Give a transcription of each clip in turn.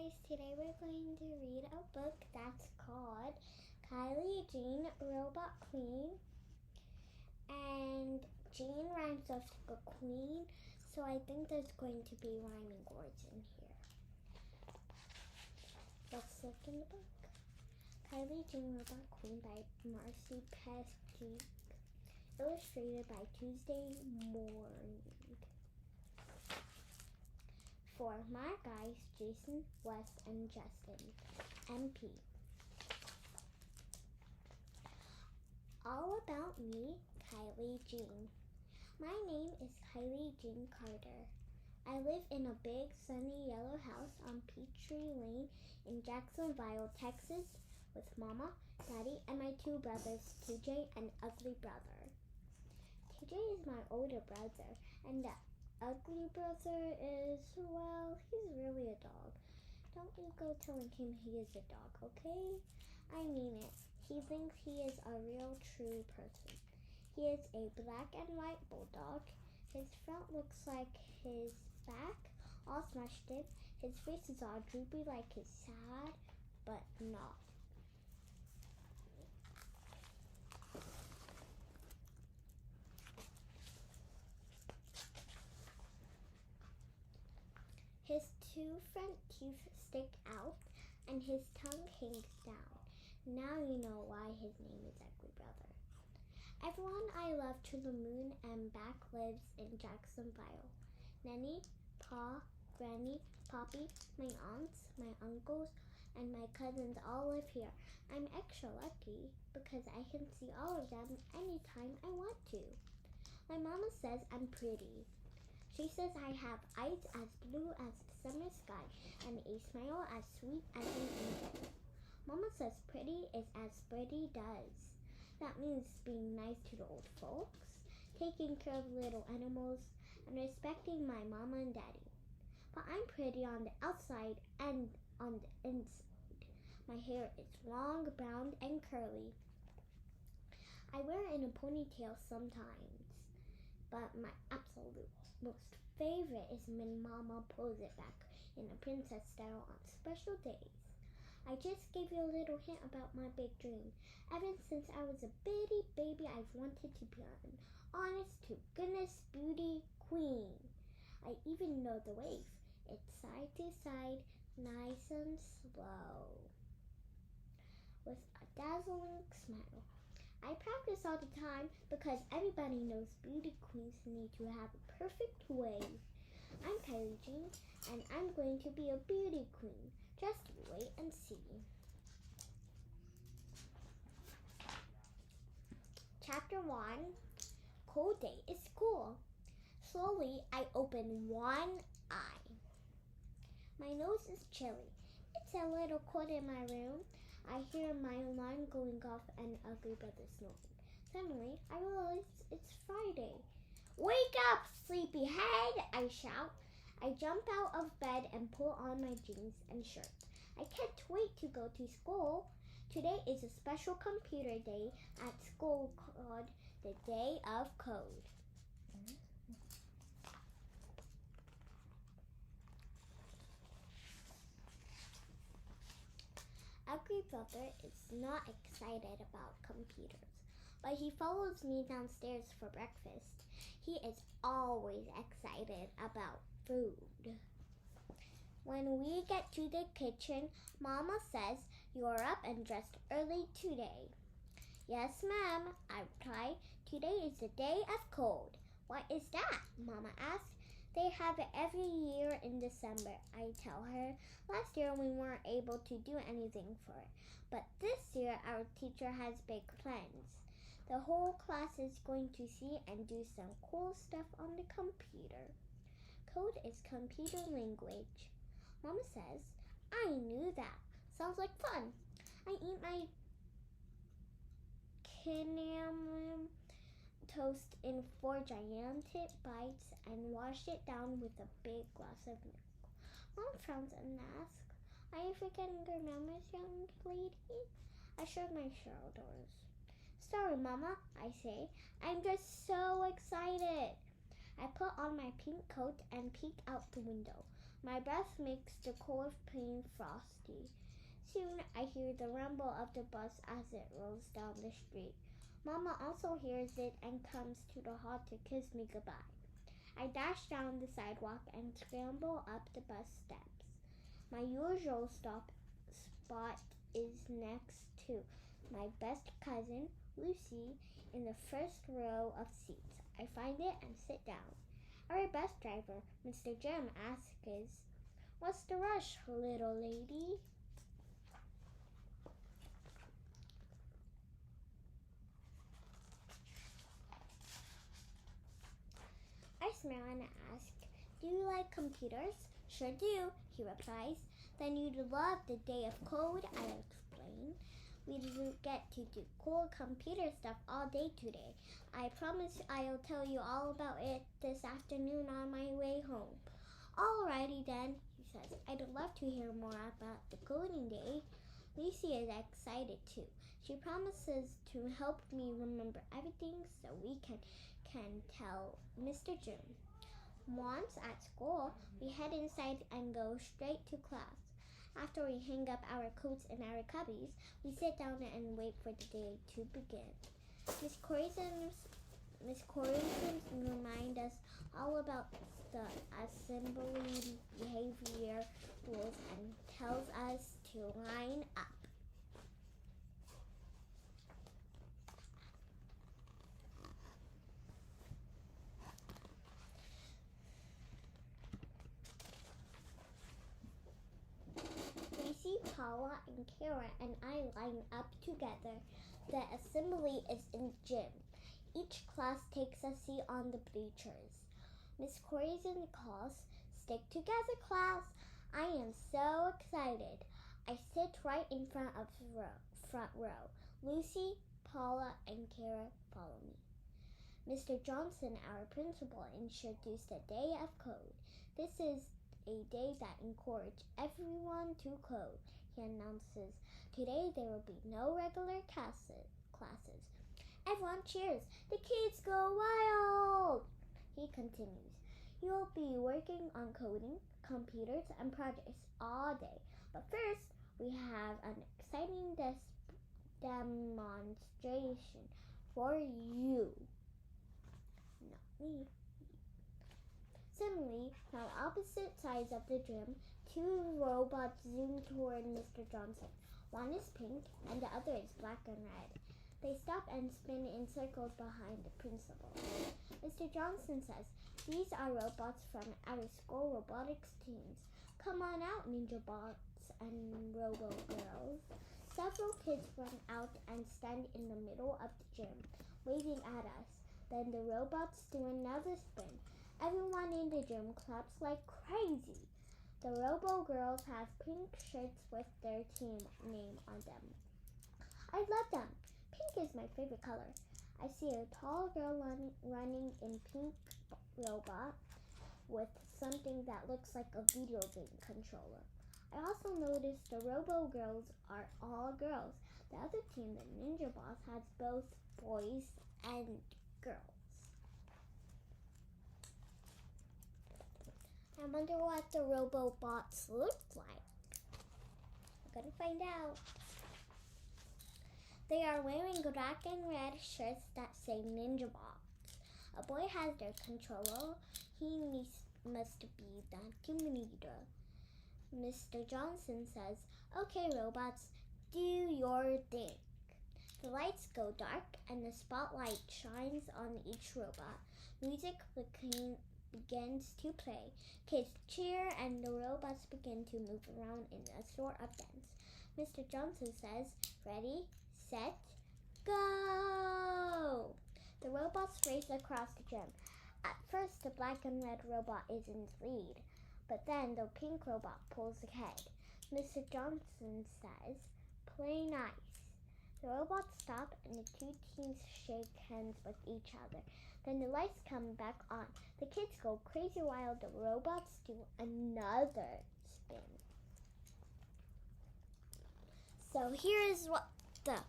guys, today we're going to read a book that's called Kylie, Jean, Robot Queen. And Jean rhymes with the queen, so I think there's going to be rhyming words in here. Let's look in the book. Kylie, Jean, Robot Queen by Marcy Pesky. Illustrated by Tuesday Morning. For my guys, Jason, Wes, and Justin, MP. All about me, Kylie Jean. My name is Kylie Jean Carter. I live in a big, sunny yellow house on Peachtree Lane in Jacksonville, Texas, with Mama, Daddy, and my two brothers, TJ and Ugly Brother. TJ is my older brother, and the ugly brother is, well, he's really a dog. Don't you go telling him he is a dog, okay? I mean it. He thinks he is a real true person. He is a black and white bulldog. His front looks like his back, all smushed in. His face is all droopy like he's sad, but not. His two front teeth stick out, and his tongue hangs down. Now you know why his name is Ugly Brother. Everyone I love to the moon and back lives in Jacksonville. Nanny, Pa, Granny, Poppy, my aunts, my uncles, and my cousins all live here. I'm extra lucky because I can see all of them anytime I want to. My mama says I'm pretty. She says I have eyes as blue as the summer sky and a smile as sweet as an angel. Mama says pretty is as pretty does. That means being nice to the old folks, taking care of little animals, and respecting my mama and daddy. But I'm pretty on the outside and on the inside. My hair is long, brown, and curly. I wear it in a ponytail sometimes, but my absolute most favorite is when Mama pulls it back in a princess style on special days. I just gave you a little hint about my big dream. Ever since I was a bitty baby, I've wanted to be an honest to goodness beauty queen. I even know the wave. It's side to side, nice and slow, with a dazzling smile. I practice all the time because everybody knows beauty queens need to have a perfect wave. I'm Kylie Jean, and I'm going to be a beauty queen. Just wait and see. Chapter 1. Cold day is cool. Slowly, I open one eye. My nose is chilly. It's a little cold in my room. I hear my alarm going off and Ugly Brother snoring. Suddenly, I realize it's Friday. Wake up, sleepyhead! I shout. I jump out of bed and pull on my jeans and shirt. I can't wait to go to school. Today is a special computer day at school called the Day of Code. Ugly Brother is not excited about computers, but he follows me downstairs for breakfast. He is always excited about food. When we get to the kitchen, Mama says, "You're up and dressed early today." "Yes, ma'am," I reply. "Today is the Day of Cold." "What is that?" Mama asks. "They have it every year in December," I tell her. "Last year we weren't able to do anything for it, but this year our teacher has big plans. The whole class is going to see and do some cool stuff on the computer." Code is computer language. Mama says, "I knew that. Sounds like fun." I eat my cinnamon toast in 4 gigantic bites and wash it down with a big glass of milk. Mom frowns and asks, "Are you forgetting your manners, young lady?" I shrug my shoulders. "Sorry, Mama," I say. "I'm just so excited." I put on my pink coat and peek out the window. My breath makes the cold plain frosty. Soon I hear the rumble of the bus as it rolls down the street. Mama also hears it and comes to the hall to kiss me goodbye. I dash down the sidewalk and scramble up the bus steps. My usual spot is next to my best cousin, Lucy, in the first row of seats. I find it and sit down. Our bus driver, Mr. Jim, asks, "What's the rush, little lady?" I smile and ask, "Do you like computers?" "Sure do," he replies. "Then you'd love the day of code," I explain. "We get to do cool computer stuff all day today. I promise I'll tell you all about it this afternoon on my way home." "Alrighty then," he says. "I'd love to hear more about the coding day." Lucy is excited too. She promises to help me remember everything so we can tell Mr. Jim. Once at school, we head inside and go straight to class. After we hang up our coats in our cubbies, we sit down and wait for the day to begin. Miss Corison reminds us all about the assembly behavior rules and tells us to line up. Lucy, Paula, and Kara and I line up together. The assembly is in gym. Each class takes a seat on the bleachers. Miss Corison calls, "Stick together, class." I am so excited. I sit right in front row. Lucy, Paula, and Kara follow me. Mr. Johnson, our principal, introduced the day of code. "This is a day that encourages everyone to code," he announces. "Today there will be no regular classes. Everyone cheers. The kids go wild," he continues. "You'll be working on coding, computers, and projects all day. But first, we have an exciting demonstration for you." Not me. Suddenly, from opposite sides of the gym, two robots zoom toward Mr. Johnson. One is pink and the other is black and red. They stop and spin in circles behind the principal. Mr. Johnson says, "These are robots from our school robotics teams. Come on out, Ninja Bots and Robo Girls." Several kids run out and stand in the middle of the gym, waving at us. Then the robots do another spin. Everyone in the gym claps like crazy. The Robo Girls have pink shirts with their team name on them. I love them. Pink is my favorite color. I see a tall girl running in pink robot with something that looks like a video game controller. I also noticed the Robo Girls are all girls. The other team, the Ninja Boss, has both boys and girls. I wonder what the Robobots look like. I'm gonna find out. They are wearing black and red shirts that say Ninja Bots. A boy has their controller. He must be the team leader. Mr. Johnson says, "Okay, robots, do your thing." The lights go dark and the spotlight shines on each robot. Music begins to play. Kids cheer and the robots begin to move around in a sort of dance. Mr. Johnson says, "Ready, set, go!" The robots race across the gym. At first, the black and red robot is in the lead, but then the pink robot pulls ahead. Mr. Johnson says, "Play nice." The robots stop and the two teams shake hands with each other. Then the lights come back on. The kids go crazy while the robots do another spin. So here is what the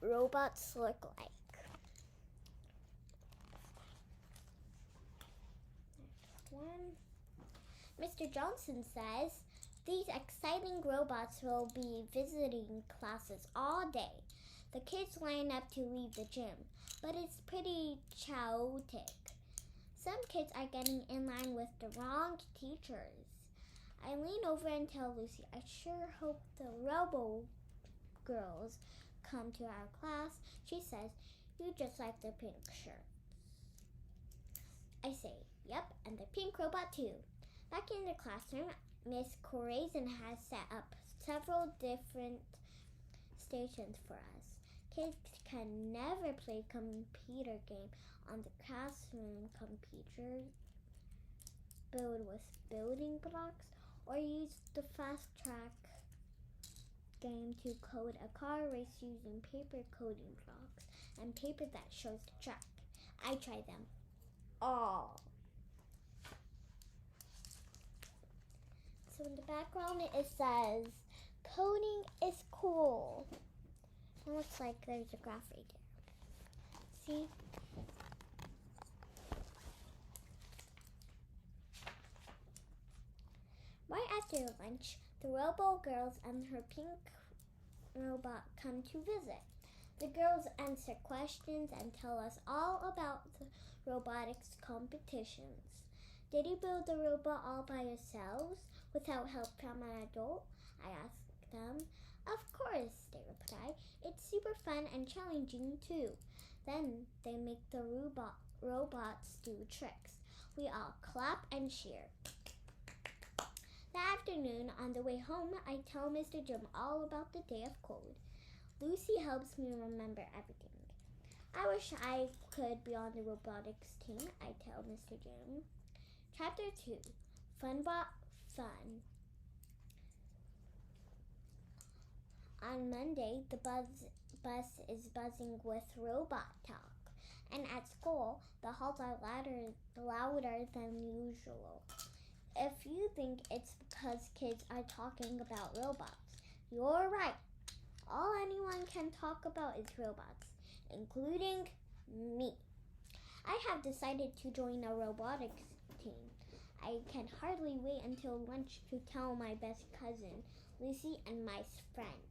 robots look like. Next Mr. Johnson says these exciting robots will be visiting classes all day. The kids line up to leave the gym, but it's pretty chaotic. Some kids are getting in line with the wrong teachers. I lean over and tell Lucy, I sure hope the Robo girls come to our class. She says, you just like the pink shirts. I say, yep, and the pink robot too. Back in the classroom, Miss Corazon has set up several different stations for us. Kids can never play computer game on the classroom computer, build with building blocks, or use the fast track game to code a car race using paper coding blocks and paper that shows the track. I try them all. So in the background it says, coding is cool. It looks like there's a graph right there. See? Right after lunch, the Robo girls and her pink robot come to visit. The girls answer questions and tell us all about the robotics competitions. Did you build the robot all by yourselves without help from an adult? I asked them. Of course, they reply. It's super fun and challenging too. Then they make the robots do tricks. We all clap and cheer. That afternoon, on the way home, I tell Mr. Jim all about the day of code. Lucy helps me remember everything. I wish I could be on the robotics team, I tell Mr. Jim. Chapter 2, Funbot Fun. On Monday, the bus is buzzing with robot talk. And at school, the halls are louder than usual. If you think it's because kids are talking about robots, you're right. All anyone can talk about is robots, including me. I have decided to join a robotics team. I can hardly wait until lunch to tell my best cousin, Lucy, and my friends.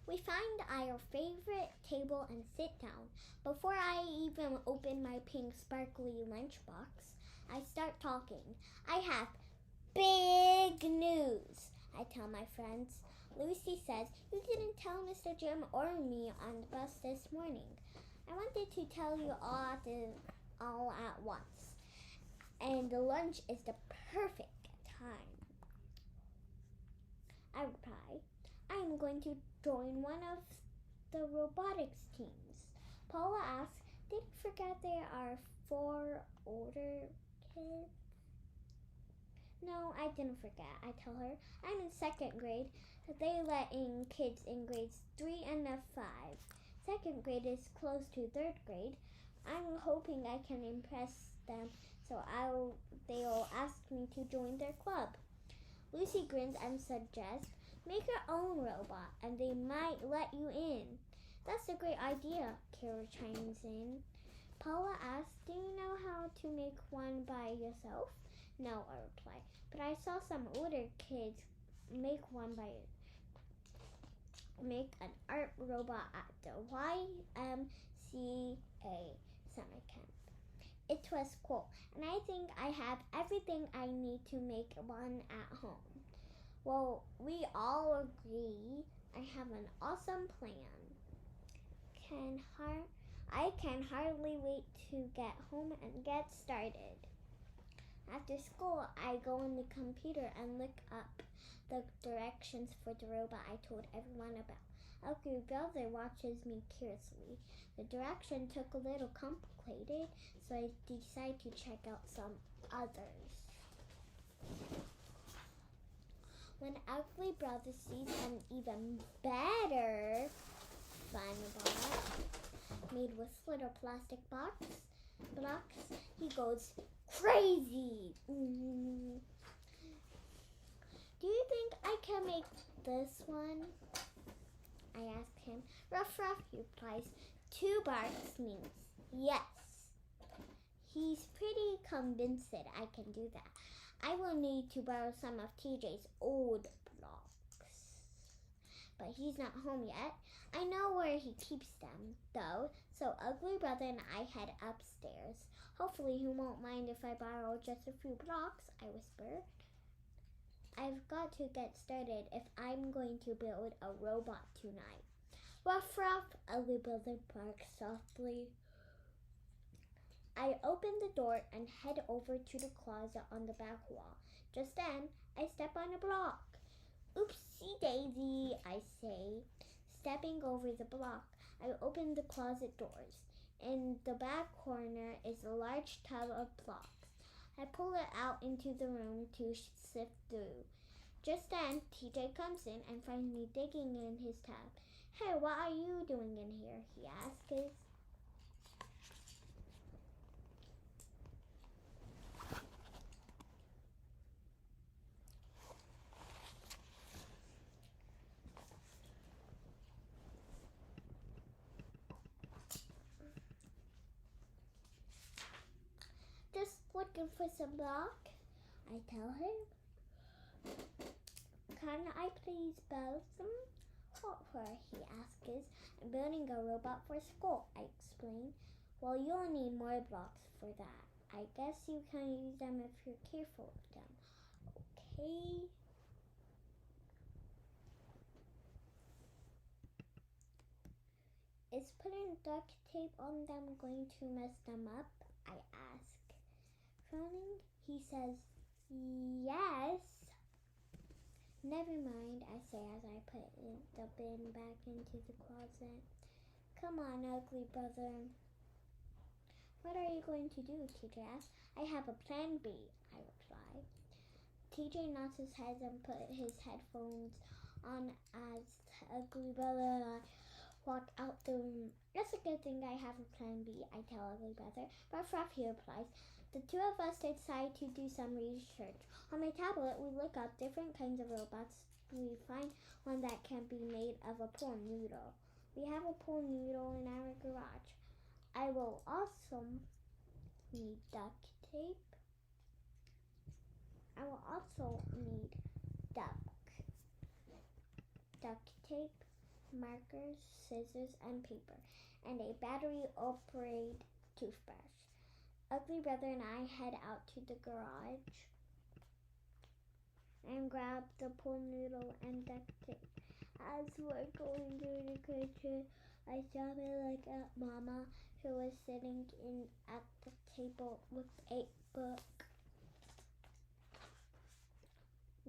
We find our favorite table and sit down. Before I even open my pink sparkly lunchbox, I start talking. I have big news, I tell my friends. Lucy says, you didn't tell Mr. Jim or me on the bus this morning. I wanted to tell you all at once. And the lunch is the perfect time. I reply, I am going to join one of the robotics teams. Paula asks, did you forget there are 4 older kids? No, I didn't forget, I tell her. I'm in 2nd grade. They let in kids in grades 3 and 5. 2nd grade is close to 3rd grade. I'm hoping I can impress them, so they'll ask me to join their club. Lucy grins and suggests, make your own robot and they might let you in. That's a great idea, Kara chimes in. Paula asks, do you know how to make one by yourself? No, I reply, but I saw some older kids make an art robot at the YMCA summer camp. It was cool, and I think I have everything I need to make one at home. Well, we all agree. I have an awesome plan. I can hardly wait to get home and get started. After school, I go on the computer and look up the directions for the robot I told everyone about. Ugly Brother watches me curiously. The direction took a little complicated, so I decide to check out some others. When Ugly Brother sees an even better Funbot made with little plastic blocks, he goes crazy. Do Do you think I can make this one? I asked him. Ruff, ruff, he replies. 2 barks means yes. He's pretty convinced that I can do that. I will need to borrow some of TJ's old blocks. But he's not home yet. I know where he keeps them, though, so Ugly Brother and I head upstairs. Hopefully he won't mind if I borrow just a few blocks, I whisper. I've got to get started if I'm going to build a robot tonight. Ruff, ruff, Ugly Brother barks softly. I open the door and head over to the closet on the back wall. Just then, I step on a block. Oopsie daisy, I say, stepping over the block. I open the closet doors. In the back corner is a large tub of blocks. I pull it out into the room to sift through. Just then, TJ comes in and finds me digging in his tub. Hey, what are you doing in here? He asks. Just looking for some block, I tell him. Can I please build some? What for? He asks. I'm building a robot for school, I explain. Well, you'll need more blocks for that. I guess you can use them if you're careful with them. Okay. Is putting duct tape on them going to mess them up? I ask. Frowning, he says, yes. Never mind, I say as I put the bin back into the closet. Come on, Ugly Brother. What are you going to do? TJ asks. I have a plan B, I reply. TJ nods his head and put his headphones on as Ugly Brother and I walk out the room. That's a good thing I have a plan B, I tell Ugly Brother. Ruff, ruff, he replies. The 2 of us decide to do some research. On my tablet, we look up different kinds of robots. We find one that can be made of a pool noodle. We have a pool noodle in our garage. I will also need duct tape. I will also need duct tape, markers, scissors, and paper, and a battery-operated toothbrush. Ugly Brother and I head out to the garage and grab the pool noodle and duct tape. As we're going through the kitchen, I stop and look at Mama, who was sitting at the table with a book.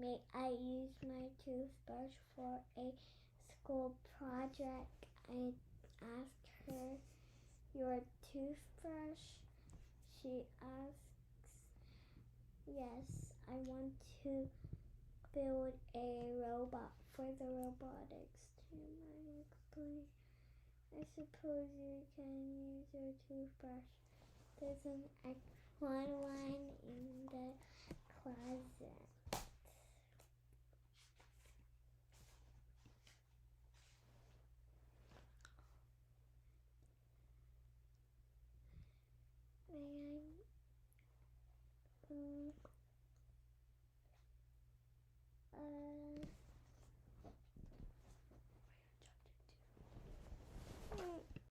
May I use my toothbrush for a school project? I asked her. Your toothbrush? She asks. Yes, I want to build a robot for the robotics team, I explained. I suppose you can use your toothbrush. There's an extra one in the closet.